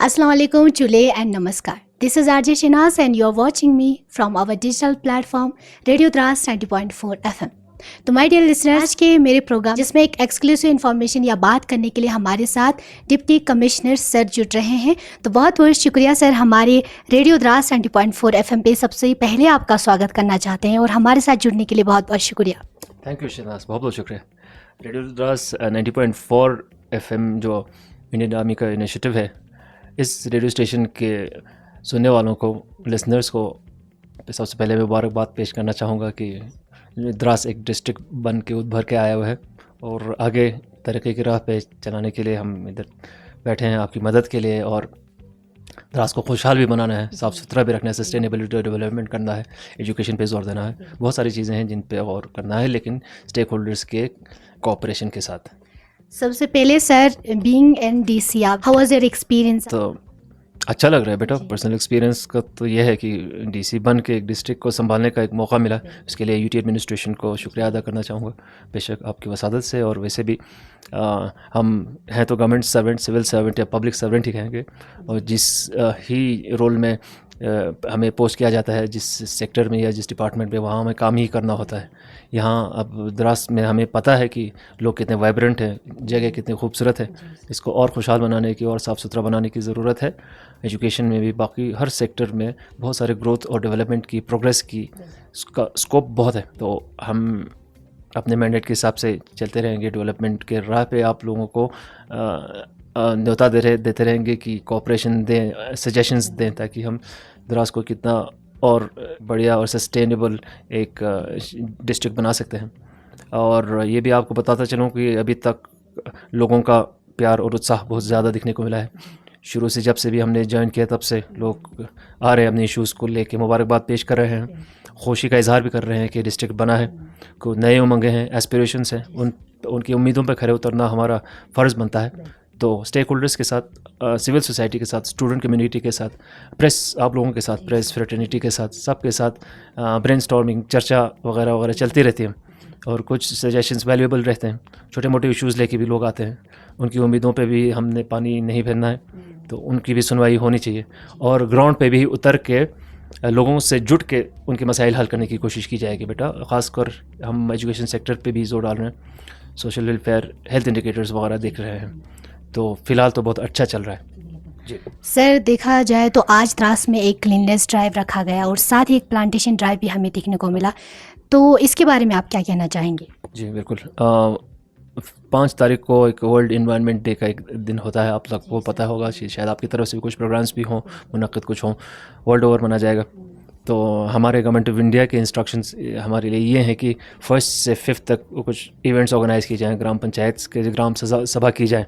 Assalamu alaikum, chule and namaskar. This is RJ Shinaz and you are watching me from our digital platform Radio Dras 90.4 FM. तो my dear listeners, आज के मेरे programme जिसमें एक exclusive information या बात करने के लिए हमारे साथ डिप्टी कमिश्नर सर जुड़ रहे हैं। तो बहुत बहुत शुक्रिया सर, हमारे रेडियो द्रास 90.4 FM पे सबसे पहले आपका स्वागत करना चाहते हैं और हमारे साथ जुड़ने के लिए बहुत बहुत शुक्रिया। थैंक यू शिनाज, बहुत बहुत शुक्रिया। रेडियो द्रास 90.4 FM जो इंडियन आर्मी का इनिशिएटिव है, इस रेडियो स्टेशन के सुनने वालों को, लिसनर्स को सबसे पहले मुबारकबाद पेश करना चाहूँगा कि द्रास एक डिस्ट्रिक्ट बन के उभर के आया हुआ है और आगे तरक्की की राह पे चलाने के लिए हम इधर बैठे हैं आपकी मदद के लिए। और द्रास को खुशहाल भी बनाना है, साफ़ सुथरा भी रखना है, सस्टेनेबिलिटी और डेवलपमेंट करना है, एजुकेशन पे जोर देना है, बहुत सारी चीज़ें हैं जिन पे और करना है, लेकिन स्टेक होल्डर्स के कोऑपरेशन के साथ। सबसे पहले sir, being an DC, how was your experience? तो अच्छा लग रहा है बेटा। पर्सनल एक्सपीरियंस का तो यह है कि डीसी बन के एक डिस्ट्रिक्ट को संभालने का एक मौका मिला। इसके लिए यूटी एडमिनिस्ट्रेशन को शुक्रिया अदा करना चाहूँगा, बेशक आपकी वसादत से। और वैसे भी हम हैं तो गवर्नमेंट सर्वेंट, सिविल सर्वेंट या पब्लिक सर्वेंट ही कहेंगे, और जिस ही रोल में हमें पोस्ट किया जाता है, जिस सेक्टर में या जिस डिपार्टमेंट में, वहाँ हमें काम ही करना होता है। यहाँ अब द्रास में हमें पता है कि लोग कितने वाइब्रेंट हैं, जगह कितनी खूबसूरत है, इसको और खुशहाल बनाने की और साफ़ सुथरा बनाने की ज़रूरत है। एजुकेशन में भी, बाकी हर सेक्टर में बहुत सारे ग्रोथ और डेवलपमेंट की, प्रोग्रेस की उसका स्कोप बहुत है। तो हम अपने मैंडेट के हिसाब से चलते रहेंगे, डेवलपमेंट के राह पे आप लोगों को न्योता देते रहेंगे कि कोऑपरेशन दें, सजेशंस दें, ताकि हम द्रास को कितना और बढ़िया और सस्टेनेबल एक डिस्ट्रिक्ट बना सकते हैं। और ये भी आपको बताता चलूँ कि अभी तक लोगों का प्यार और उत्साह बहुत ज़्यादा दिखने को मिला है। शुरू से, जब से भी हमने ज्वाइन किया, तब से लोग आ रहे हैं, अपने इश्यूज़ को लेके मुबारकबाद पेश कर रहे हैं, खुशी का इजहार भी कर रहे हैं कि डिस्ट्रिक्ट बना है। को नए उमंगें हैं, एस्पिरेशंस हैं, उनकी उम्मीदों पर खरे उतरना हमारा फ़र्ज़ बनता है। तो स्टेक होल्डर्स के साथ, सिविल सोसाइटी के साथ, स्टूडेंट कम्युनिटी के साथ, प्रेस, आप लोगों के साथ, प्रेस फ्रेटर्निटी के साथ, सबके साथ ब्रेनस्टॉर्मिंग, चर्चा वगैरह वगैरह चलती रहती है और कुछ सजेशंस वैल्यूएबल रहते हैं। छोटे मोटे इश्यूज़ लेके भी लोग आते हैं, उनकी उम्मीदों पे भी हमने पानी नहीं फेरना है, तो उनकी भी सुनवाई होनी चाहिए। और ग्राउंड पे भी उतर के लोगों से जुट के उनके मसाइल हल करने की कोशिश की जाएगी बेटा। ख़ासकर हम एजुकेशन सेक्टर पे भी जोर डाल रहे हैं, सोशल वेलफेयर, हेल्थ इंडिकेटर्स वगैरह देख रहे हैं। तो फ़िलहाल तो बहुत अच्छा चल रहा है जी। सर, देखा जाए तो आज द्रास में एक क्लीननेस ड्राइव रखा गया और साथ ही एक प्लांटेशन ड्राइव भी हमें देखने को मिला, तो इसके बारे में आप क्या कहना चाहेंगे? जी बिल्कुल। 5 तारीख को एक वर्ल्ड इन्वायरमेंट डे का एक दिन होता है, आप सबको पता होगा, शायद आपकी तरफ से भी कुछ प्रोग्राम्स भी हों, मुनक़्क़िद कुछ हों, वर्ल्ड ओवर मना जाएगा। तो हमारे गवर्नमेंट ऑफ इंडिया के इंस्ट्रक्शंस हमारे लिए ये हैं कि 1 से 5 तक कुछ इवेंट्स ऑर्गेनाइज़ किए जाएँ, ग्राम पंचायत के ग्राम सभा की जाए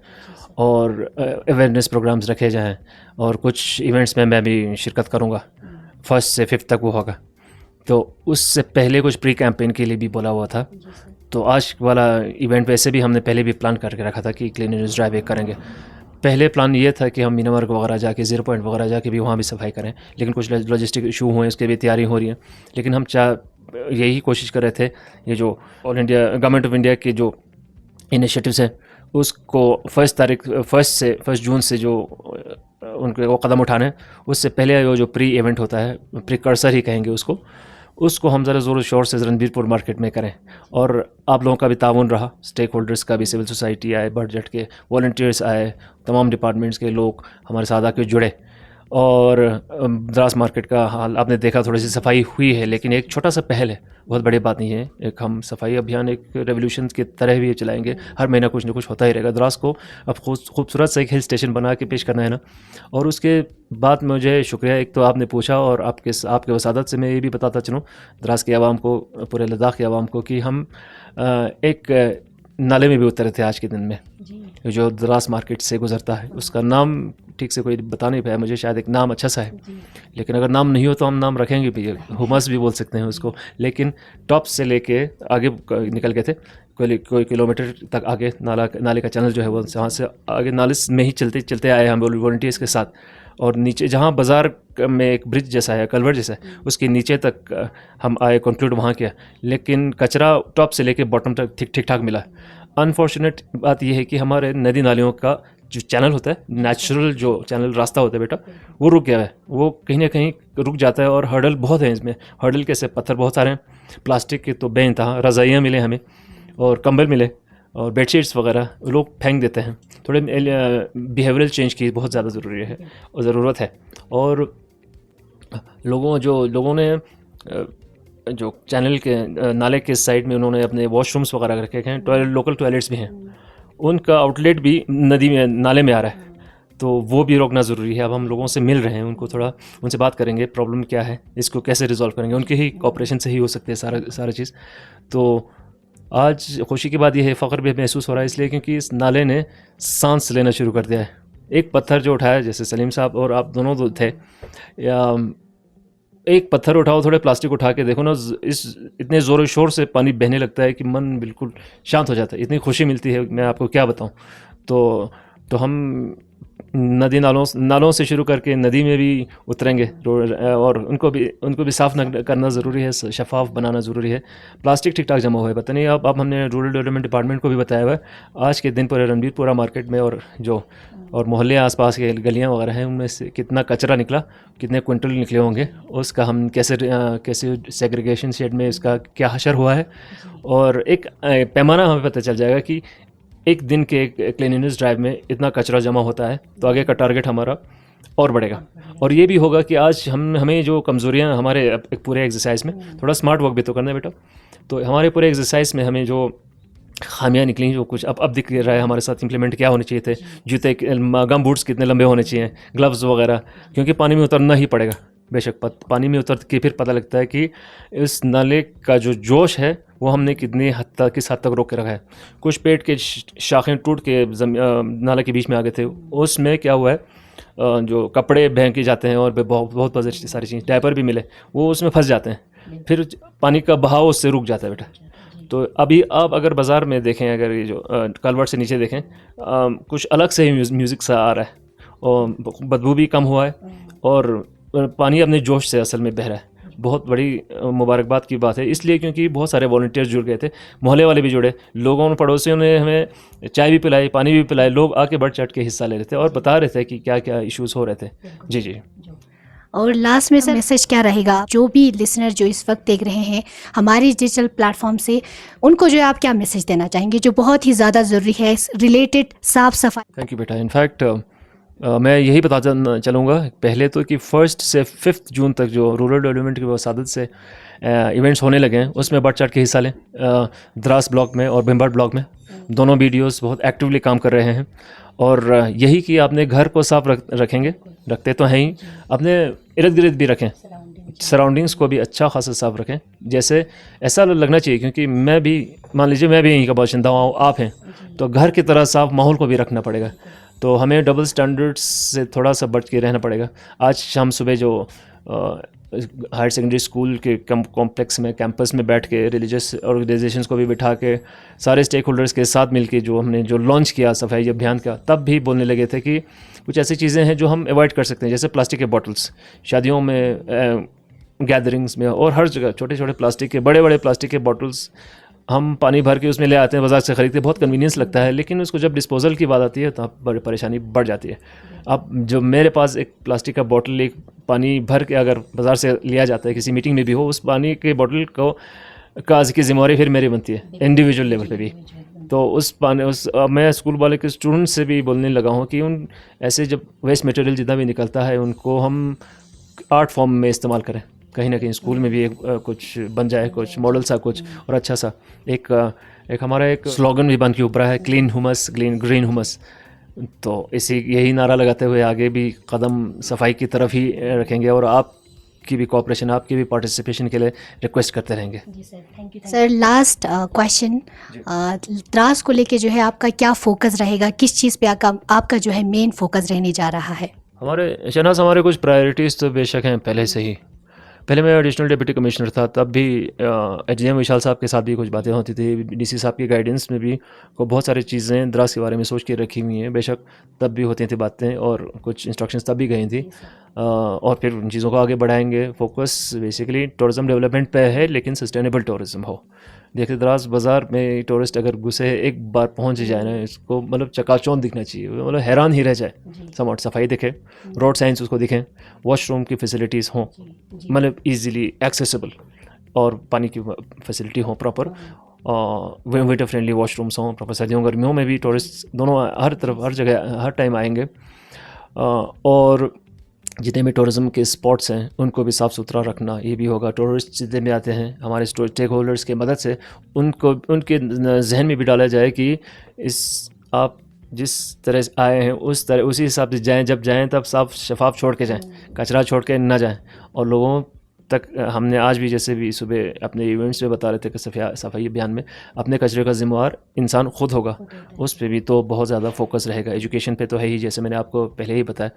और अवेयरनेस प्रोग्राम्स रखे जाएँ, और कुछ इवेंट्स में मैं भी शिरकत करूँगा। 1 से 5 तक वो होगा। तो उससे पहले कुछ प्री कैंपेन के लिए भी बोला हुआ था। तो आज वाला इवेंट वैसे भी हमने पहले भी प्लान करके रखा था कि क्लीननेस ड्राइव एक करेंगे। पहले प्लान ये था कि हम मीनामार्ग वगैरह जाके, ज़ीरो पॉइंट वगैरह जाके भी वहाँ भी सफाई करें, लेकिन कुछ लॉजिस्टिक इशू हुए, इसके भी तैयारी हो रही है। लेकिन हम यही कोशिश कर रहे थे, ये जो all India government of India के जो इनिशिएटिव्स हैं, उसको 1 जून से जो उनके वो कदम उठाने, उससे पहले वो जो प्री इवेंट होता है, प्रिकर्सर ही कहेंगे उसको हम ज़रा ज़ोर शोर से रणबीरपुर मार्केट में करें। और आप लोगों का भी ताउन रहा, स्टेक होल्डर्स का भी, सिविल सोसाइटी आए, बढ़ चढ़ के वॉलंटियर्स आए, तमाम डिपार्टमेंट्स के लोग हमारे साथ आके जुड़े। और द्रास मार्केट का हाल आपने देखा, थोड़ी सी सफाई हुई है, लेकिन एक छोटा सा पहल है, बहुत बड़ी बात नहीं है। एक हम सफाई अभियान एक रेवोल्यूशन की तरह भी चलाएंगे, हर महीना कुछ ना कुछ होता ही रहेगा। द्रास को अब खूबसूरत सा एक हिल स्टेशन बना के पेश करना है ना। और उसके बाद मुझे शुक्रिया, एक तो आपने पूछा और आपके वसादत से मैं ये भी बताता चलूँ द्रास के आवाम को, पूरे लद्दाख के आवाम को, कि हम एक नाले में भी उतरे थे आज के दिन में, जो द्रास मार्केट से गुजरता है। उसका नाम ठीक से कोई बता नहीं पाया मुझे, शायद एक नाम अच्छा सा है, लेकिन अगर नाम नहीं हो तो हम नाम रखेंगे भी, हुमस भी बोल सकते हैं उसको। लेकिन टॉप से लेके आगे निकल गए थे, कोई किलोमीटर तक आगे नाले का चैनल जो है वो, वहाँ से आगे नाले में ही चलते चलते आए हम वॉलंटियर्स के साथ। और नीचे जहाँ बाज़ार में एक ब्रिज जैसा है, कल्वर्ट जैसा है, उसके नीचे तक हम आए, कंक्लूड वहाँ किया, लेकिन कचरा टॉप से लेके बॉटम तक ठीक ठाक मिला। अनफॉर्चुनेट बात यह है कि हमारे नदी नालियों का जो चैनल होता है, नेचुरल जो चैनल रास्ता होता है बेटा, वो रुक गया है, वो कहीं ना कहीं रुक जाता है। और हर्डल बहुत है इसमें। हर्डल कैसे, पत्थर बहुत सारे हैं, प्लास्टिक के तो बेइंतहा, रज़ाइयाँ मिले हमें और कंबल मिले और बेडशीट्स वगैरह लोग फेंक देते हैं। थोड़े बिहेवियरल चेंज की बहुत ज़्यादा ज़रूरी है और ज़रूरत है। और लोगों ने जो चैनल के नाले के साइड में उन्होंने अपने वॉशरूम्स वगैरह रखे हैं, टॉयलेट, लोकल टॉयलेट्स भी हैं, उनका आउटलेट भी नदी में, नाले में आ रहा है, तो वो भी रोकना ज़रूरी है। अब हम लोगों से मिल रहे हैं, उनको थोड़ा उनसे बात करेंगे, प्रॉब्लम क्या है, इसको कैसे रिजॉल्व करेंगे, उनके ही कॉपरेशन से ही हो सकती है सारा चीज़। तो आज खुशी की बात यह है, फ़ख्र भी महसूस हो रहा है इसलिए क्योंकि इस नाले ने सांस लेना शुरू कर दिया है। एक पत्थर जो उठाया, जैसे सलीम साहब और आप दोनों तो थे, या एक पत्थर उठाओ, थोड़े प्लास्टिक उठा के देखो ना, इस इतने ज़ोर शोर से पानी बहने लगता है कि मन बिल्कुल शांत हो जाता है, इतनी खुशी मिलती है, मैं आपको क्या बताऊं। तो हम नदी नालों से शुरू करके नदी में भी उतरेंगे और उनको भी साफ़ करना ज़रूरी है, शफाफ बनाना ज़रूरी है। प्लास्टिक ठीक ठाक जमा हुआ है, पता नहीं अब हमने रूरल डेवलपमेंट डिपार्टमेंट को भी बताया हुआ है। आज के दिन पर रणबीरपुरा मार्केट में और मोहल्ले आसपास के गलियां वगैरह हैं, उनमें से कितना कचरा निकला, कितने क्विंटल निकले होंगे, उसका हम कैसे सेग्रीगेशन शेड में इसका क्या हशर हुआ है, और एक पैमाना हमें पता चल जाएगा कि एक दिन के क्लीनिनेस ड्राइव में इतना कचरा जमा होता है, तो आगे का टारगेट हमारा और बढ़ेगा। और ये भी होगा कि आज हमें जो कमज़ोरियाँ हमारे एक पूरे एक्सरसाइज में, थोड़ा स्मार्ट वर्क भी तो करना है बेटा, तो हमारे पूरे एक्सरसाइज में हमें जो खामियां निकली, जो कुछ अब दिख रहा है हमारे साथ, इंप्लीमेंट क्या होने चाहिए थे, जूते, गम बूट्स कितने लंबे होने चाहिए, ग्लव्स वगैरह, क्योंकि पानी में उतरना ही पड़ेगा। बेशक पानी में उतर के फिर पता लगता है कि इस नाले का जो जोश है वो हमने किस हद तक रोक के रखा है। कुछ पेड़ के शाखें टूट के नाले के बीच में आ गए थे, उसमें क्या हुआ है, जो कपड़े फेंके जाते हैं और बहुत सारी चीज़, डायपर भी मिले, वो उसमें फंस जाते हैं, फिर पानी का बहाव उससे रुक जाता है बेटा। तो अभी आप अगर बाज़ार में देखें, अगर ये जो कलवर्ट से नीचे देखें, कुछ अलग से ही म्यूज़िक सा आ रहा है, और बदबू भी कम हुआ है, और पानी अपने जोश से असल में बह रहा है। बहुत बड़ी मुबारकबाद की बात है, इसलिए क्योंकि बहुत सारे वॉलंटियर्स जुड़ गए थे, मोहल्ले वाले भी जुड़े, लोगों ने, पड़ोसियों ने हमें चाय भी पिलाई, पानी भी पिलाई, लोग आके बढ़ चढ़ के हिस्सा ले रहे थे और बता रहे थे कि क्या क्या इश्यूज़ हो रहे थे। जी। और लास्ट में सर मैसेज क्या रहेगा, जो भी लिसनर जो इस वक्त देख रहे हैं हमारी डिजिटल प्लेटफॉर्म से, उनको जो है आप क्या मैसेज देना चाहेंगे जो बहुत ही ज़्यादा ज़रूरी है रिलेटेड साफ़ सफाई? थैंक यू बेटा। इनफैक्ट मैं यही बताता चलूँगा पहले तो कि 1 से 5 जून तक जो रूरल डेवलपमेंट की वसादत से इवेंट्स होने लगे हैं, उसमें बढ़ चढ़ के हिस्सा लें। द्रास ब्लॉक में और भिम्बर ब्लॉक में दोनों BDOs बहुत एक्टिवली काम कर रहे हैं, और यही कि आपने घर को साफ रखेंगे, रखते तो हैं ही, अपने इर्द गिर्द भी रखें, सराउंडिंग्स को भी अच्छा खासा साफ रखें। जैसे ऐसा लगना चाहिए, क्योंकि मैं भी, मान लीजिए मैं भी यहीं का बाशिंदा हूँ, आप हैं, तो घर की तरह साफ माहौल को भी रखना पड़ेगा। तो हमें डबल स्टैंडर्ड्स से थोड़ा सा बच के रहना पड़ेगा। आज शाम सुबह जो हायर सेकेंडरी स्कूल के कॉम्प्लेक्स में, कैंपस में बैठ के रिलीजियस ऑर्गेनाइजेशंस को भी बिठा के, सारे स्टेक होल्डर्स के साथ मिलके हमने लॉन्च किया सफाई अभियान का, तब भी बोलने लगे थे कि कुछ ऐसी चीज़ें हैं जो हम अवॉइड कर सकते हैं, जैसे प्लास्टिक के बॉटल्स, शादियों में, गैदरिंग्स में, और हर जगह छोटे छोटे प्लास्टिक के, बड़े बड़े प्लास्टिक के बॉटल्स हम पानी भर के उसमें ले आते हैं, बाज़ार से ख़रीदते, बहुत कन्वीनियंस लगता है, लेकिन उसको जब डिस्पोजल की बात आती है तो बड़ी परेशानी बढ़ जाती है। अब जो मेरे पास एक प्लास्टिक का बॉटल, एक पानी भर के अगर बाज़ार से लिया जाता है, किसी मीटिंग में भी हो, उस पानी के बॉटल की जिम्मेवारी फिर मेरी बनती है इंडिविजुअल लेवल पे भी। तो मैं स्कूल वाले के स्टूडेंट से भी बोलने लगा हूँ कि उन ऐसे जब वेस्ट मटेरियल जितना भी निकलता है, उनको हम आर्ट फॉर्म में इस्तेमाल करें, कहीं ना कहीं स्कूल में भी एक कुछ बन जाए, कुछ मॉडल सा कुछ, और अच्छा सा एक हमारा एक स्लोगन भी बन के ऊपर है, क्लीन हुमस, ग्रीन हुमस। तो यही नारा लगाते हुए आगे भी कदम सफाई की तरफ ही रखेंगे, और आपकी भी कोऑपरेशन, आपकी भी पार्टिसिपेशन के लिए रिक्वेस्ट करते रहेंगे। जी sir, thank you sir. Last question, Dras को लेके जो है आपका क्या फोकस रहेगा, किस चीज़ पे आपका जो है मेन फोकस रहने जा रहा है? हमारे कुछ प्रायोरिटीज़ तो बेशक हैं पहले से ही। पहले मैं एडिशनल डिप्टी कमिश्नर था, तब भी HDM विशाल साहब के साथ भी कुछ बातें होती थी, DC साहब की गाइडेंस में भी को बहुत सारी चीज़ें द्रास के बारे में सोच के रखी हुई हैं। बेशक तब भी होती थी बातें, और कुछ इंस्ट्रक्शंस तब भी गई थी, और फिर उन चीज़ों को आगे बढ़ाएंगे। फोकस बेसिकली टूरिज़म डेवलपमेंट पे है, लेकिन सस्टेनेबल टूरिज़म हो, देखिए द्रास बाज़ार में टूरिस्ट अगर घुसे एक बार पहुंच जाए ना, इसको मतलब चकाचौंध दिखना चाहिए, मतलब हैरान ही रह जाए। समझ सफाई दिखे, रोड साइंस उसको दिखें, वॉशरूम की फैसिलिटीज़ हों, मतलब इजीली एक्सेसिबल, और पानी की फैसिलिटी हो प्रॉपर, विंटर फ्रेंडली वॉशरूम्स हों प्रॉपर। सर्दियों गर्मियों में भी टूरिस्ट दोनों हर तरफ हर जगह हर टाइम आएंगे। और जितने भी टूरिज़्म के स्पॉट्स हैं उनको भी साफ़ सुथरा रखना, ये भी होगा। टूरिस्ट जितने भी आते हैं हमारे स्टेक होल्डर्स की मदद से उनको उनके जहन में भी डाला जाए कि इस आप जिस तरह से आए हैं उस तरह उसी हिसाब से जाएं, जब जाएं तब साफ शफाफ छोड़ के जाएं, कचरा छोड़ के ना जाएं। और लोगों तक हमने आज भी जैसे भी सुबह अपने इवेंट्स में बता रहे थे कि सफाई अभियान में अपने कचरे का जिम्मेवार इंसान खुद होगा, उस पर भी तो बहुत ज़्यादा फोकस रहेगा। एजुकेशन पे तो है ही, जैसे मैंने आपको पहले ही बताया।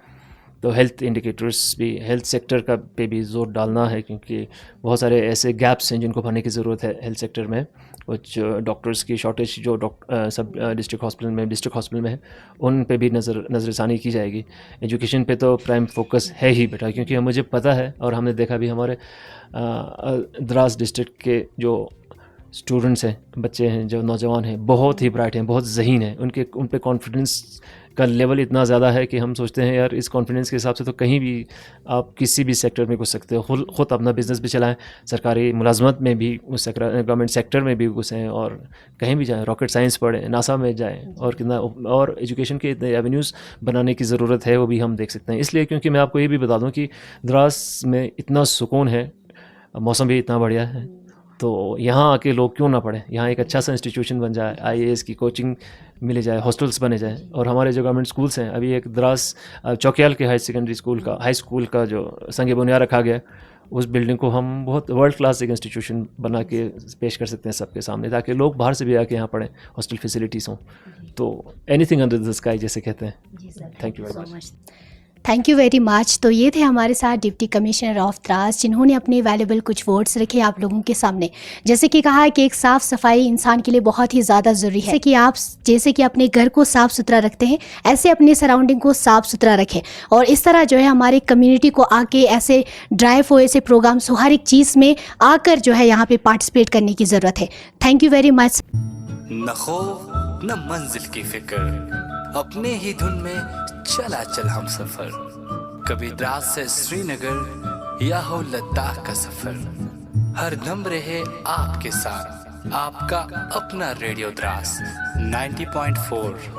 तो हेल्थ इंडिकेटर्स भी, हेल्थ सेक्टर का पे भी जोर डालना है, क्योंकि बहुत सारे ऐसे गैप्स हैं जिनको भरने की ज़रूरत है हेल्थ सेक्टर में। कुछ डॉक्टर्स की शॉर्टेज जो सब डिस्ट्रिक्ट हॉस्पिटल में है, उन पे भी नज़रसानी की जाएगी। एजुकेशन पे तो प्राइम फोकस है ही बेटा, क्योंकि मुझे पता है और हमने देखा भी हमारे द्रास डिस्ट्रिक्ट के जो स्टूडेंट्स हैं, बच्चे हैं, जो नौजवान हैं, बहुत ही ब्राइट हैं, बहुत ज़हीन हैं। उन पे कॉन्फिडेंस का लेवल इतना ज़्यादा है कि हम सोचते हैं यार इस कॉन्फिडेंस के हिसाब से तो कहीं भी आप किसी भी सेक्टर में घुस सकते हो। खुद अपना बिज़नेस भी चलाएं, सरकारी मुलाजमत में भी घुस सकते, गवर्नमेंट सेक्टर में भी घुसें, और कहीं भी जाएं, रॉकेट साइंस पढ़ें, नासा में जाएं, और कितना और एजुकेशन के इतने एवेन्यूज़ बनाने की ज़रूरत है, वो भी हम देख सकते हैं। इसलिए क्योंकि मैं आपको ये भी बता दूँ कि द्रास में इतना सुकून है, मौसम भी इतना बढ़िया है, तो यहाँ आके लोग क्यों ना पढ़ें। यहाँ एक अच्छा सा इंस्टीट्यूशन बन जाए, IAS की कोचिंग मिले जाए, हॉस्टल्स बने जाए। और हमारे जो गवर्नमेंट स्कूल्स हैं, अभी एक द्रास चौकियाल के हाई स्कूल का जो संग बुनियाद रखा गया, उस बिल्डिंग को हम बहुत वर्ल्ड क्लास एक इंस्टीट्यूशन बना के पेश कर सकते हैं सबके सामने, ताकि लोग बाहर से भी आके यहाँ पढ़ें, हॉस्टल फैसिलिटीज़ हों। तो एनीथिंग अंडर द स्काई जैसे कहते हैं। Thank you very much. Thank you very much. तो ये थे हमारे साथ डिप्टी कमिश्नर ऑफ द्रास, जिन्होंने अपने वैल्यूबल कुछ वर्ड्स रखे आप लोगों के सामने। जैसे कि कहा कि एक साफ़ सफाई इंसान के लिए बहुत ही ज़्यादा ज़रूरी है, जैसे कि अपने घर को साफ़ सुथरा रखते हैं, ऐसे अपने सराउंडिंग को साफ़ सुथरा रखें। और इस तरह जो है हमारे कम्युनिटी को आके ऐसे ड्राइव हो, ऐसे प्रोग्राम्स हो, हर एक चीज़ में आकर जो है यहाँ पे पार्टिसिपेट करने की ज़रूरत है। Thank you very much. न खौफ न मंजिल की फिक्र, अपने ही धुन में चला चल हम सफर। कभी द्रास से श्रीनगर या हो लद्दाख का सफर, हर दम रहे आपके साथ आपका अपना रेडियो द्रास 90.4